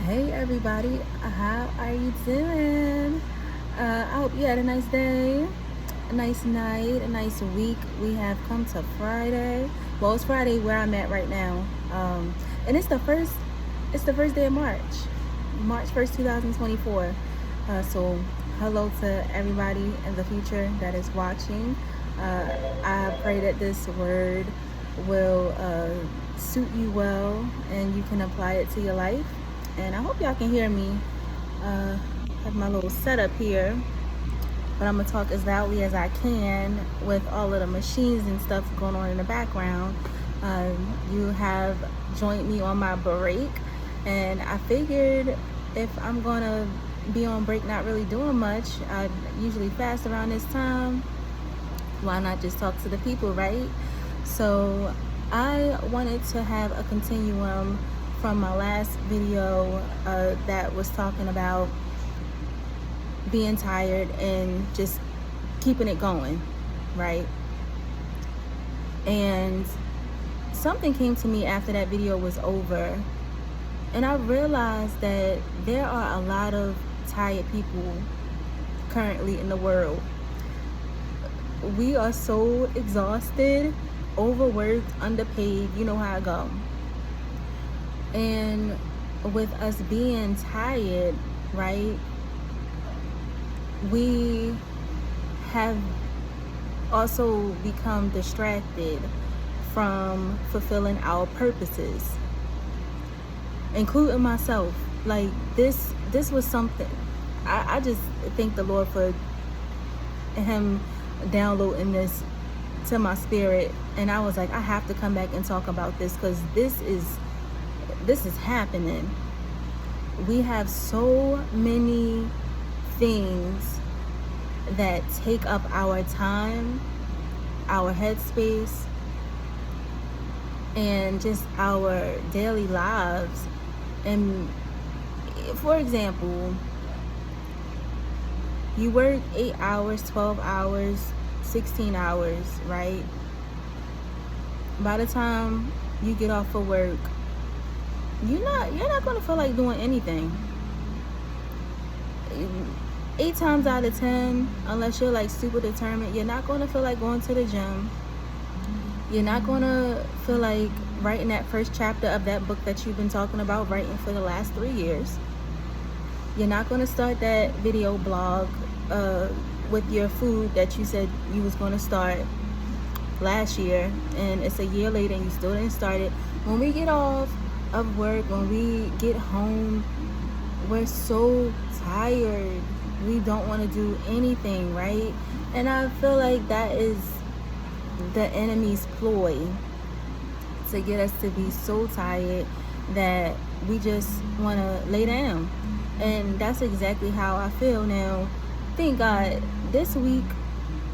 Hey everybody, how are you doing? I hope you had a nice day, a nice night, a nice week. We have come to Friday. Well, it's Friday where I'm at right now, and it's the first day of March 1st, 2024. So, hello to everybody in the future that is watching. I pray that this word will suit you well and you can apply it to your life. And I hope y'all can hear me. Uh, have my little setup here, but I'm gonna talk as loudly as I can with all of the machines and stuff going on in the background. You have joined me on my break, and I figured if I'm gonna be on break not really doing much, I usually fast around this time, why not just talk to the people, right? So I wanted to have a continuum from my last video that was talking about being tired and just keeping it going, right? And something came to me after that video was over, and I realized that there are a lot of tired people currently in the world. We are so exhausted, overworked, underpaid, you know how I go. And with us being tired, right, we have also become distracted from fulfilling our purposes, including myself. Like this was something I just thank the Lord for him downloading this to my spirit, and I was like, I have to come back and talk about this because this is happening. We have so many things that take up our time, our headspace, and just our daily lives. And for example, you work 8 hours, 12 hours, 16 hours, right? By the time you get off of work, you're not going to feel like doing anything. 8 times out of 10, unless you're like super determined, you're not going to feel like going to the gym. You're not going to feel like writing that first chapter of that book that you've been talking about writing for the last 3 years. You're not going to start that video blog with your food that you said you was going to start last year, and it's a year later and you still didn't start it. When we get off of work, when we get home, we're so tired. We don't want to do anything, right? And I feel like that is the enemy's ploy to get us to be so tired that we just want to lay down. And that's exactly how I feel now. Thank God this week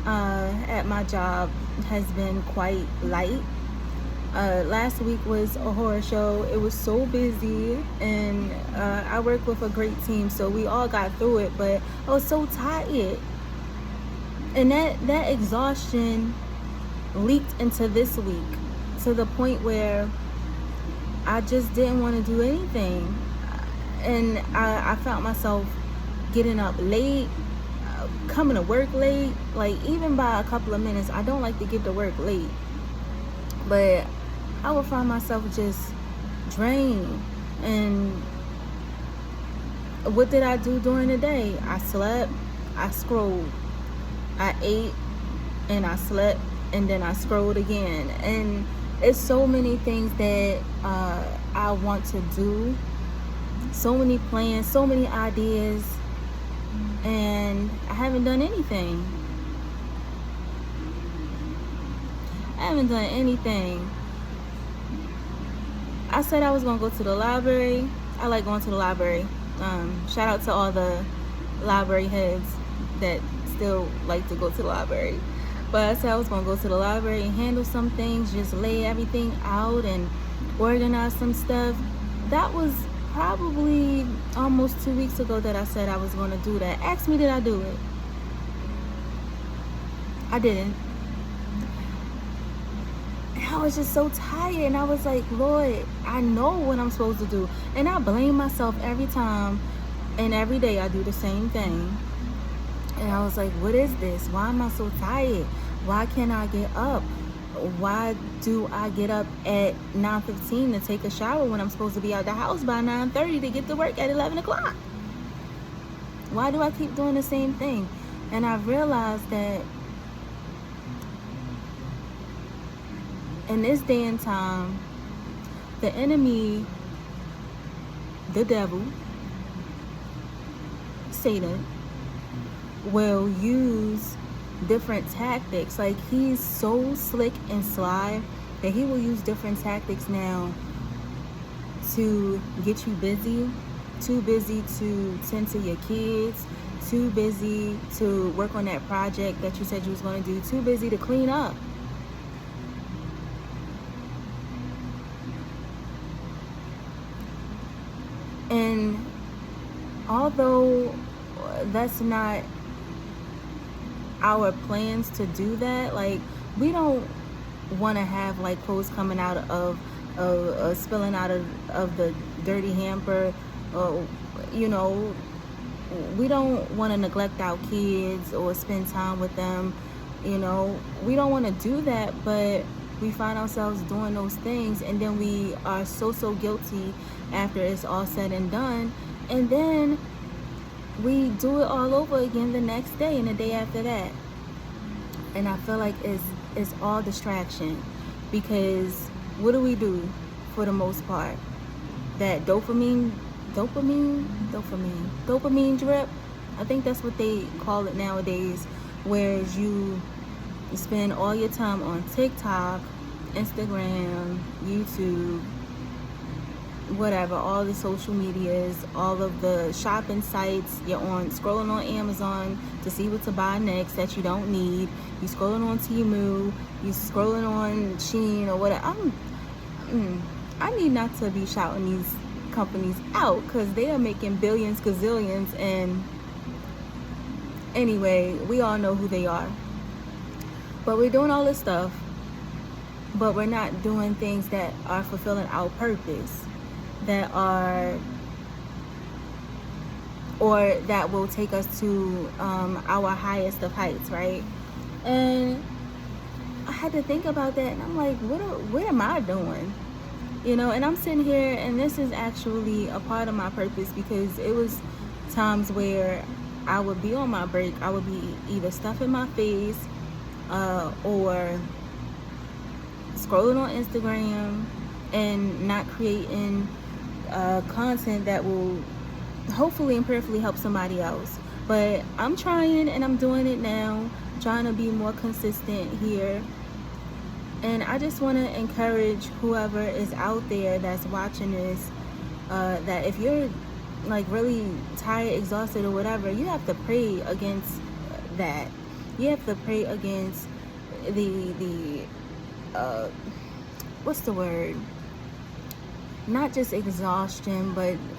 at my job has been quite light. Last week was a horror show. It was so busy, and I work with a great team, so we all got through it, but I was so tired. And that exhaustion leaked into this week to the point where I just didn't want to do anything. And I found myself getting up late, coming to work late, like even by a couple of minutes. I don't like to get to work late, but I would find myself just drained. And what did I do during the day? I slept, I scrolled, I ate, and I slept, and then I scrolled again. And it's so many things that I want to do, so many plans, so many ideas, and I haven't done anything. I haven't done anything. I said I was gonna go to the library. I like going to the library. Shout out to all the library heads that still like to go to the library. But I said I was gonna go to the library and handle some things, just lay everything out and organize some stuff. That was probably almost 2 weeks ago that I said I was gonna do that. Ask me, did I do it? I didn't. I was just so tired, and I was like, Lord, I know what I'm supposed to do. And I blame myself every time, and every day I do the same thing. And I was like, what is this? Why am I so tired? Why can't I get up? Why do I get up at 9:15 to take a shower when I'm supposed to be out the house by 9:30 to get to work at 11 o'clock? Why do I keep doing the same thing? And I realized that in this day and time, the enemy, the devil, Satan, will use different tactics. Like, he's so slick and sly that he will use different tactics now to get you busy. Too busy to tend to your kids, too busy to work on that project that you said you was going to do, too busy to clean up. And although that's not our plans to do that, like, we don't want to have like clothes coming out of spilling out of the dirty hamper. You know, we don't want to neglect our kids or spend time with them. You know, we don't want to do that, but we find ourselves doing those things, and then we are so guilty after it's all said and done, and then we do it all over again the next day and the day after that. And I feel like it's all distraction, because what do we do for the most part? That dopamine drip, I think that's what they call it nowadays, whereas you spend all your time on TikTok, Instagram, YouTube, whatever, all the social medias, all of the shopping sites. You're scrolling on Amazon to see what to buy next that you don't need. You scrolling on Temu, you scrolling on Shein or whatever. I need not to be shouting these companies out, because they are making billions, gazillions, and anyway, we all know who they are. But we're doing all this stuff, but we're not doing things that are fulfilling our purpose, that are, or that will take us to our highest of heights, right? And I had to think about that, and I'm like, what am I doing? You know, and I'm sitting here, and this is actually a part of my purpose, because it was times where I would be on my break, I would be either stuffing my face or scrolling on Instagram and not creating content that will hopefully and prayerfully help somebody else. But I'm trying, and I'm doing it now, trying to be more consistent here. And I just want to encourage whoever is out there that's watching this, that if you're like really tired, exhausted, or whatever, you have to pray against that. You have to pray against the what's the word? Not just exhaustion,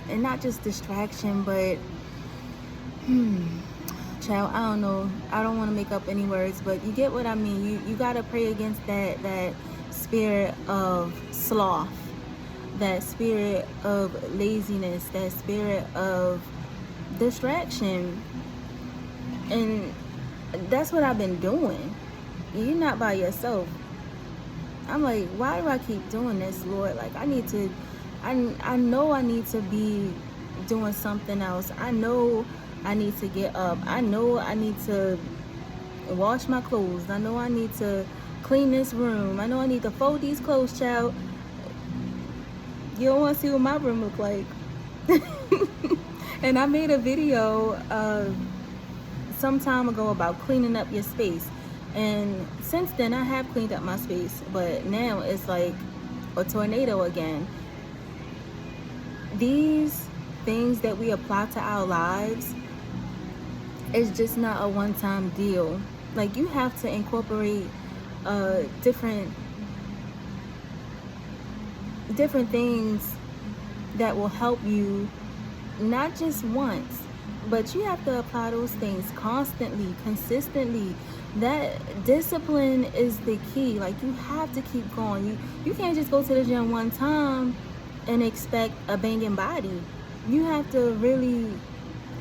and not just distraction, but child, I don't know, I don't want to make up any words, but you get what I mean. You got to pray against that spirit of sloth, that spirit of laziness, that spirit of distraction. And that's what I've been doing. You're not by yourself. I'm like, why do I keep doing this, Lord? Like, I know I need to be doing something else. I know I need to get up. I know I need to wash my clothes. I know I need to clean this room. I know I need to fold these clothes, child. You don't want to see what my room look like. And I made a video some time ago about cleaning up your space. And since then, I have cleaned up my space. But now it's like a tornado again. These things that we apply to our lives, it's just not a one-time deal. Like, you have to incorporate different things that will help you, not just once, but you have to apply those things constantly, consistently. That discipline is the key. Like, you have to keep going. You can't just go to the gym one time and expect a banging body. You have to really,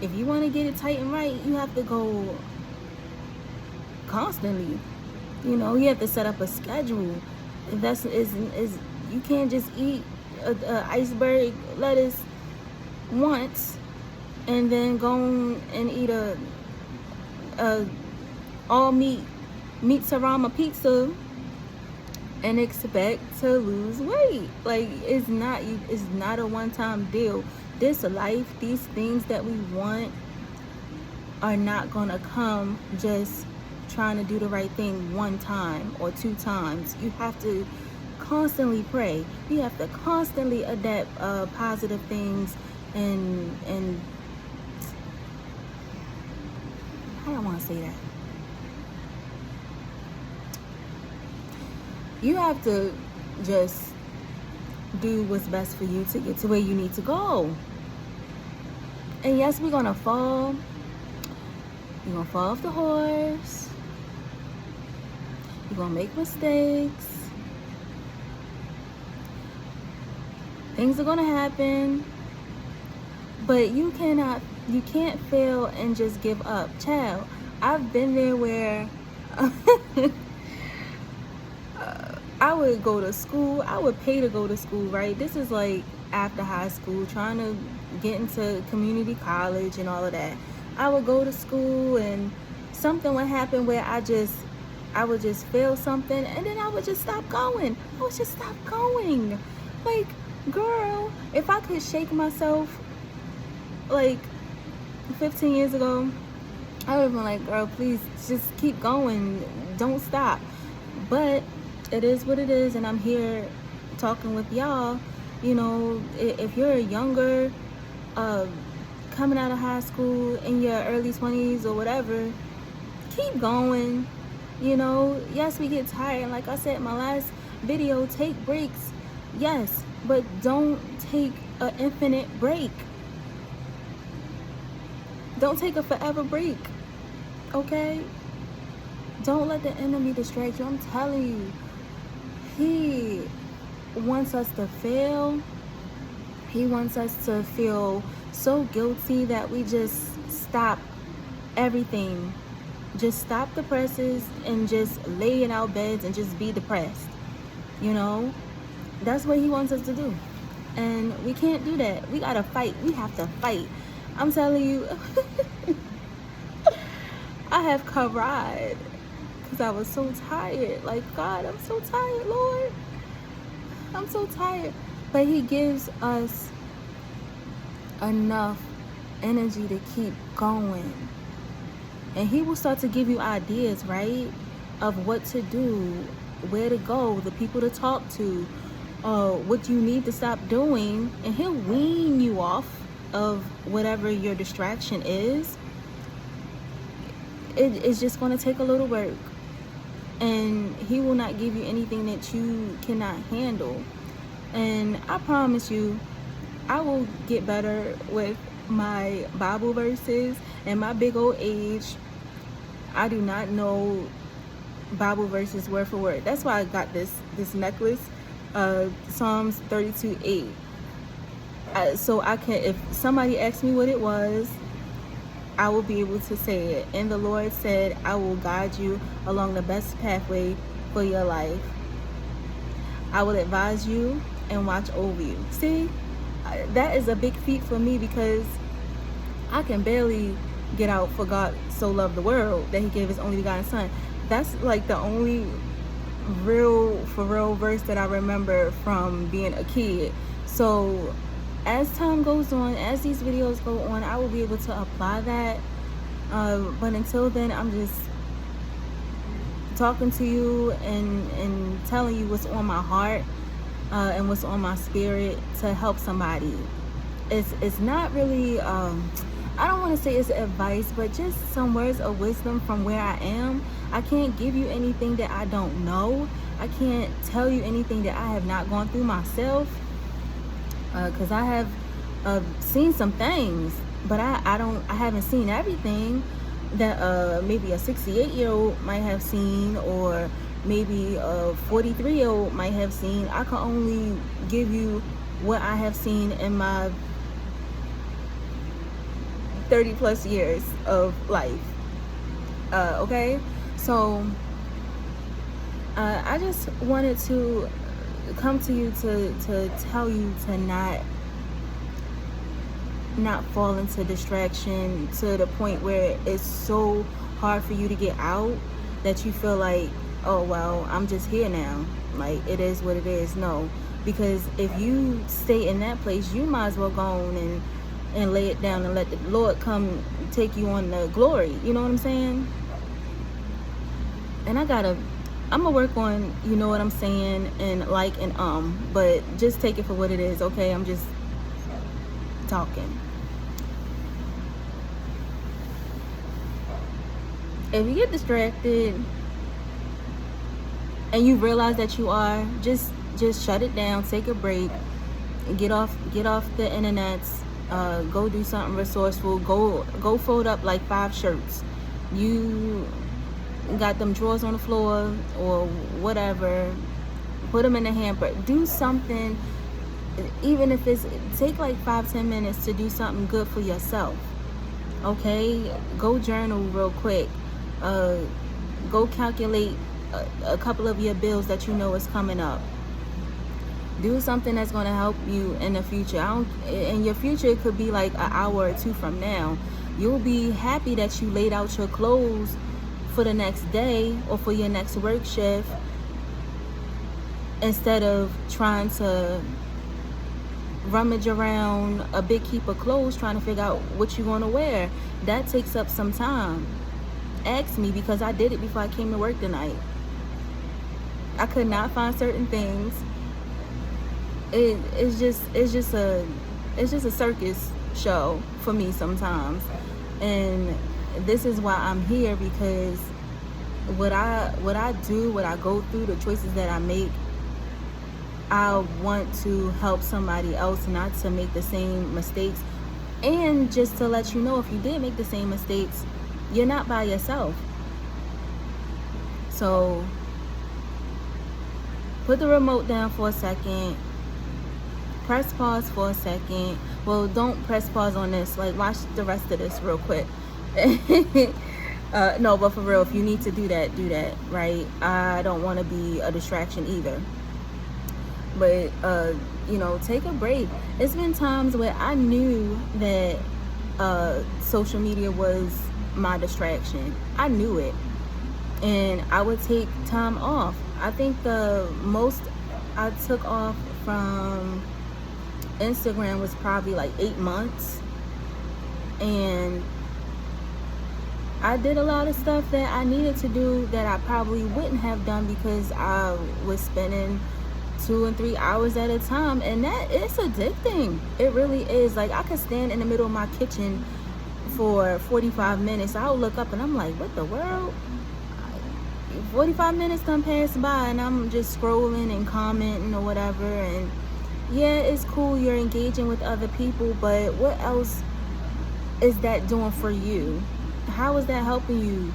if you want to get it tight and right, you have to go constantly. You know, you have to set up a schedule. That's is you can't just eat a iceberg lettuce once and then go and eat a all meat sarama pizza and expect to lose weight. Like, it's not a one-time deal. This life, these things that we want are not gonna come just trying to do the right thing one time or two times. You have to constantly pray. You have to constantly adapt positive things and I don't want to say that. You have to just do what's best for you to get to where you need to go. And yes, we're gonna fall. You're gonna fall off the horse. You're gonna make mistakes. Things are gonna happen. But you can't fail and just give up. Child, I've been there where I would go to school. I would pay to go to school, right? This is like after high school, trying to get into community college and all of that. I would go to school and something would happen where I would just fail something and then I would just stop going. I would just stop going. Like, girl, if I could shake myself like 15 years ago, I would have been like, girl, please just keep going. Don't stop. But it is what it is, and I'm here talking with y'all. You know, if you're younger, coming out of high school in your early 20s or whatever, keep going. You know, yes, we get tired, and like I said in my last video, take breaks, yes, but don't take an infinite break. Don't take a forever break, okay? Don't let the enemy distract you. I'm telling you, he wants us to fail. He wants us to feel so guilty that we just stop everything. Just stop the presses and just lay in our beds and just be depressed. You know, that's what he wants us to do. And we can't do that. We gotta fight. We have to fight. I'm telling you, I have cried because I was so tired. Like, God, I'm so tired, Lord. I'm so tired. But he gives us enough energy to keep going. And he will start to give you ideas, right, of what to do, where to go, the people to talk to, what you need to stop doing. And he'll wean you off of whatever your distraction is. It's just going to take a little work. And he will not give you anything that you cannot handle. And I promise you, I will get better with my Bible verses. And my big old age, I do not know Bible verses word for word. That's why I got this necklace, Psalms 32:8. So I can, if somebody asks me what it was, I will be able to say it. And the Lord said, I will guide you along the best pathway for your life. I will advise you and watch over you. See, that is a big feat for me, because I can barely get out for God so loved the world that he gave his only begotten son. That's like the only real verse that I remember from being a kid. So as time goes on, as these videos go on, I will be able to apply that. But until then, I'm just talking to you and telling you what's on my heart and what's on my spirit to help somebody. It's not really, I don't want to say it's advice, but just some words of wisdom from where I am. I can't give you anything that I don't know. I can't tell you anything that I have not gone through myself. Because I have seen some things, but I haven't seen everything. that maybe a 68-year-old might have seen, or maybe a 43-year-old might have seen. I can only give you what I have seen in my 30 plus years of life. Okay, so I just wanted to come to you to tell you to not fall into distraction to the point where it's so hard for you to get out that you feel like, oh well, I'm just here now, like it is what it is. No, because if you stay in that place, you might as well go on and lay it down and let the Lord come take you on the glory. You know what I'm saying? And I'm gonna work on, you know what I'm saying, and but just take it for what it is, okay? I'm just talking. If you get distracted and you realize that you are, just shut it down, take a break, get off the internet, go do something resourceful, go fold up like 5 shirts. You got them drawers on the floor or whatever, put them in the hamper. Do something, even if it's, take like 5-10 minutes to do something good for yourself, okay? Go journal real quick, go calculate a couple of your bills that you know is coming up. Do something that's going to help you in the future. In your future, it could be like an hour or 2 from now. You'll be happy that you laid out your clothes for the next day or for your next work shift, instead of trying to rummage around a big heap of clothes trying to figure out what you're going to wear. That takes up some time. Ask me, because I did it before I came to work tonight. I could not find certain things. It's just a circus show for me sometimes, and this is why I'm here, because what I do, what I go through, the choices that I make, I want to help somebody else not to make the same mistakes. And just to let you know, if you did make the same mistakes, you're not by yourself. So put the remote down for a second, press pause for a second. Well, don't press pause on this, like watch the rest of this real quick. No, but for real, if you need to do that, right? I don't want to be a distraction either. But you know, take a break. It's been times where I knew that social media was my distraction. I knew it, and I would take time off. I think the most I took off from Instagram was probably like 8 months, and I did a lot of stuff that I needed to do that I probably wouldn't have done because I was spending 2 and 3 hours at a time, and that is addicting. It really is. Like, I could stand in the middle of my kitchen for 45 minutes. I'll look up and I'm like, what the world? 45 minutes done passed by and I'm just scrolling and commenting or whatever. And yeah, it's cool, you're engaging with other people, but what else is that doing for you? How is that helping you,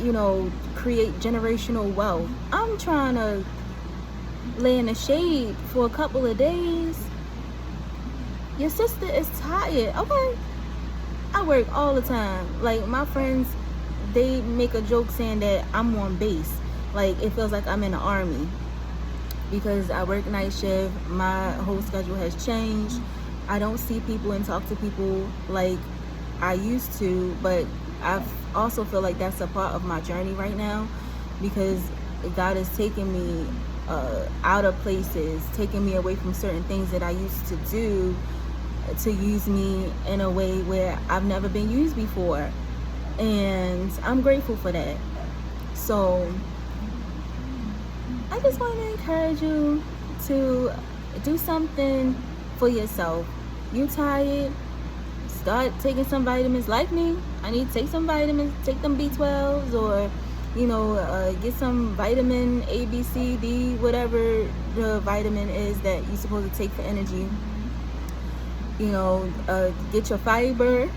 you know, create generational wealth? I'm trying to lay in the shade for a couple of days. Your sister is tired. Okay, I work all the time. Like, my friends, they make a joke saying that I'm on base. Like, it feels like I'm in the army because I work night shift. My whole schedule has changed. I don't see people and talk to people like I used to, but I also feel like that's a part of my journey right now, because God is taking me out of places, taking me away from certain things that I used to do, to use me in a way where I've never been used before, and I'm grateful for that. So I just want to encourage you to do something for yourself. You tired? Start taking some vitamins. Like me, I need to take some vitamins, take them B12s, or you know, get some vitamin A, B, C, D, whatever the vitamin is that you're supposed to take for energy. You know, get your fiber.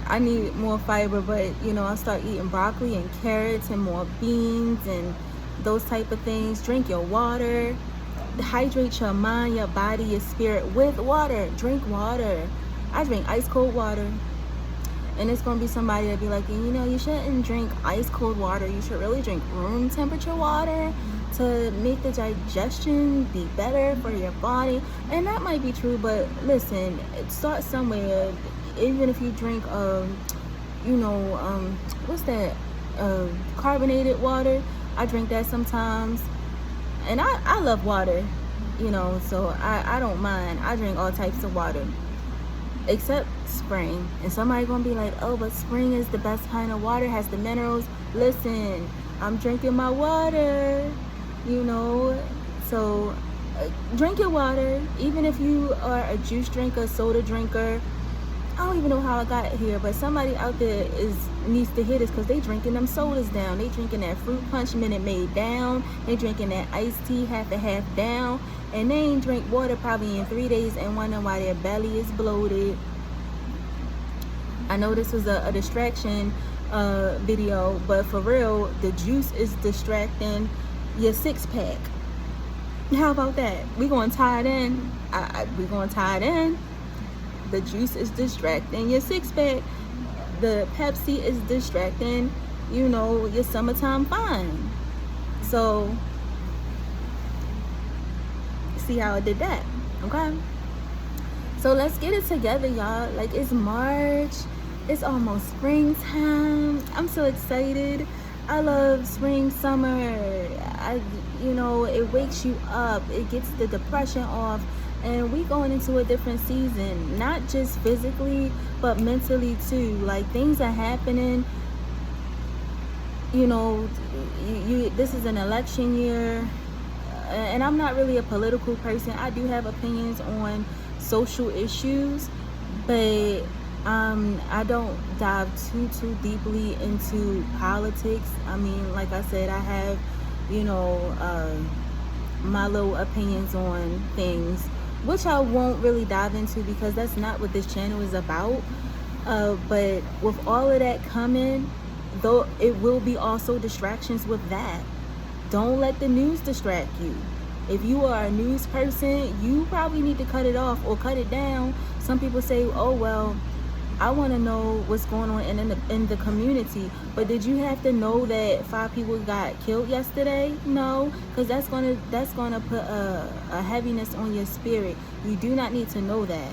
I need more fiber, but you know, I start eating broccoli and carrots and more beans and those type of things. Drink your water. Hydrate your mind, your body, your spirit with water. Drink water. I drink ice cold water. And it's going to be somebody that be like, you know, you shouldn't drink ice cold water. You should really drink room temperature water to make the digestion be better for your body. And that might be true, but listen, start somewhere. Even if you drink, what's that? Carbonated water. I drink that sometimes. And I love water, you know, so I don't mind. I drink all types of water. Except spring. And somebody gonna be like, oh, but spring is the best kind of water, has the minerals. Listen, I'm drinking my water, you know. So drink your water. Even if you are a juice drinker, soda drinker, I don't even know how I got here, but somebody out there needs to hear this, because they drinking them sodas down. They drinking that fruit punch Minute Maid down. They drinking that iced tea half and half down. And they ain't drink water probably in 3 days and wondering why their belly is bloated. I know this was a distraction video, but for real, the juice is distracting your six-pack. How about that? We're going to tie it in. We're going to tie it in. The juice is distracting your six-pack. The Pepsi is distracting, you know, your summertime fine. So, see how I did that, okay? So let's get it together, y'all. Like, it's March. It's almost springtime. I'm so excited. I love spring, summer. You know, it wakes you up. It gets the depression off. And we going into a different season, not just physically, but mentally too. Like, things are happening. You know, this is an election year, and I'm not really a political person. I do have opinions on social issues, but I don't dive too deeply into politics. I mean, like I said, I have, you know, my little opinions on things, which I won't really dive into because that's not what this channel is about. But with all of that coming, though, it will be also distractions with that. Don't let the news distract you. If you are a news person, you probably need to cut it off or cut it down. Some people say, oh, well, I want to know what's going on in the community. But did you have to know that 5 people got killed yesterday? No, because that's gonna put a heaviness on your spirit. You do not need to know that.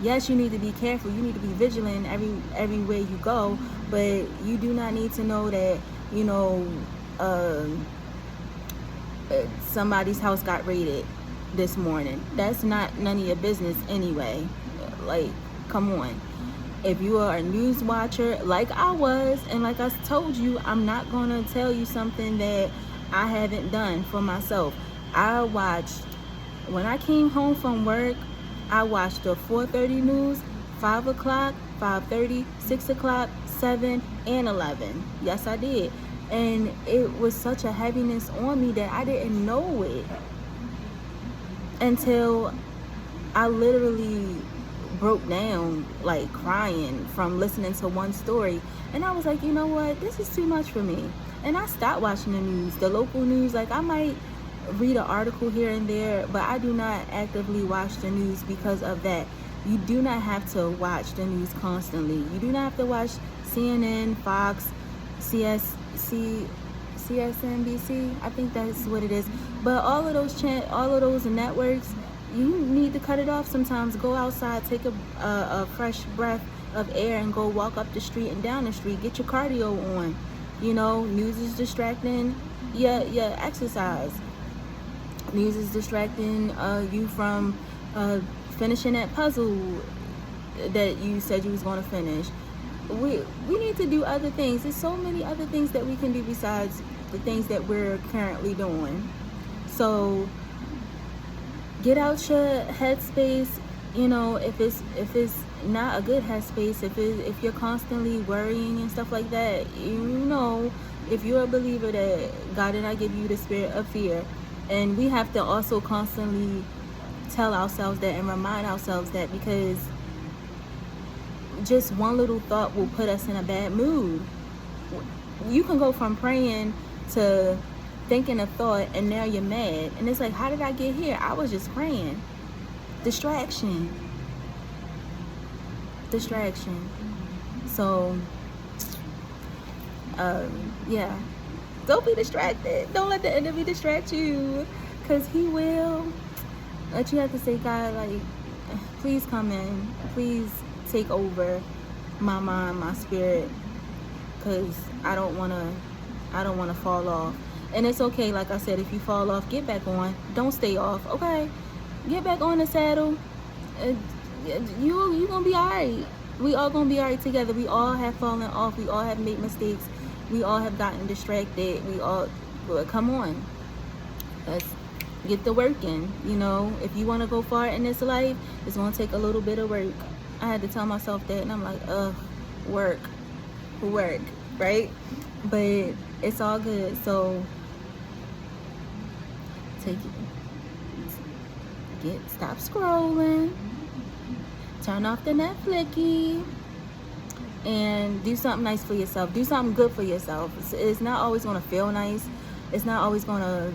Yes, you need to be careful. You need to be vigilant everywhere you go. But you do not need to know that, you know, somebody's house got raided this morning. That's not none of your business anyway. Like, come on. If you are a news watcher like I was, and like I told you, I'm not gonna tell you something that I haven't done for myself. I watched, when I came home from work, I watched the 4:30 news, 5 o'clock, 5:30, 6 o'clock, 7, and 11. Yes, I did. And it was such a heaviness on me that I didn't know it until I literally broke down, like crying from listening to one story. And I was like, you know what, this is too much for me. And I stopped watching the news, the local news. Like, I might read an article here and there, but I do not actively watch the news because of that. You do not have to watch the news constantly. You do not have to watch CNN, Fox, CSNBC, I think that's what it is. But all of those networks, you need to cut it off sometimes. Go outside, take a fresh breath of air, and go walk up the street and down the street. Get your cardio on. You know, news is distracting your exercise. News is distracting you from finishing that puzzle that you said you was going to finish. We need to do other things. There's so many other things that we can do besides the things that we're currently doing. So get out your headspace. You know, if it's not a good headspace, if you're constantly worrying and stuff like that, you know, if you're a believer that God did not give you the spirit of fear. And we have to also constantly tell ourselves that and remind ourselves that, because just one little thought will put us in a bad mood. You can go from praying to thinking a thought and now you're mad. And it's like, how did I get here? I was just praying. Distraction. So, yeah. Don't be distracted. Don't let the enemy distract you. Because he will. But you have to say, God, like, please come in. Please take over my mind, my spirit. Because I don't want to fall off. And it's okay, like I said, if you fall off, get back on. Don't stay off, okay? Get back on the saddle. You gonna be all right. We all gonna be all right together. We all have fallen off. We all have made mistakes. We all have gotten distracted. Come on. Let's get the work in. You know, if you want to go far in this life, it's gonna take a little bit of work. I had to tell myself that, and I'm like, work, right? But it's all good. So stop scrolling, turn off the Netflix, and do something nice for yourself. Do something good for yourself. It's not always gonna feel nice. It's not always gonna,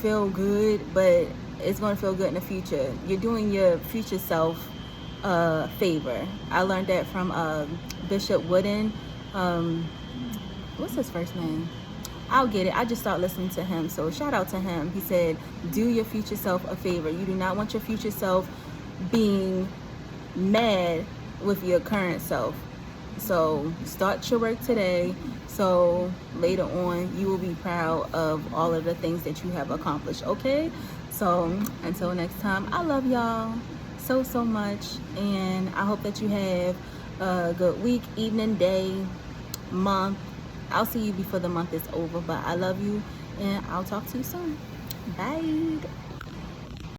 feel good, but it's gonna feel good in the future. You're doing your future self a favor. I learned that from Bishop Wooden. What's his first name? I'll get it. I just started listening to him, so shout out to him. He said, do your future self a favor. You do not want your future self being mad with your current self. So start your work today, so later on you will be proud of all of the things that you have accomplished, okay? So until next time, I love y'all so much, and I hope that you have a good week, evening, day, month. I'll see you before the month is over, but I love you, and I'll talk to you soon. Bye.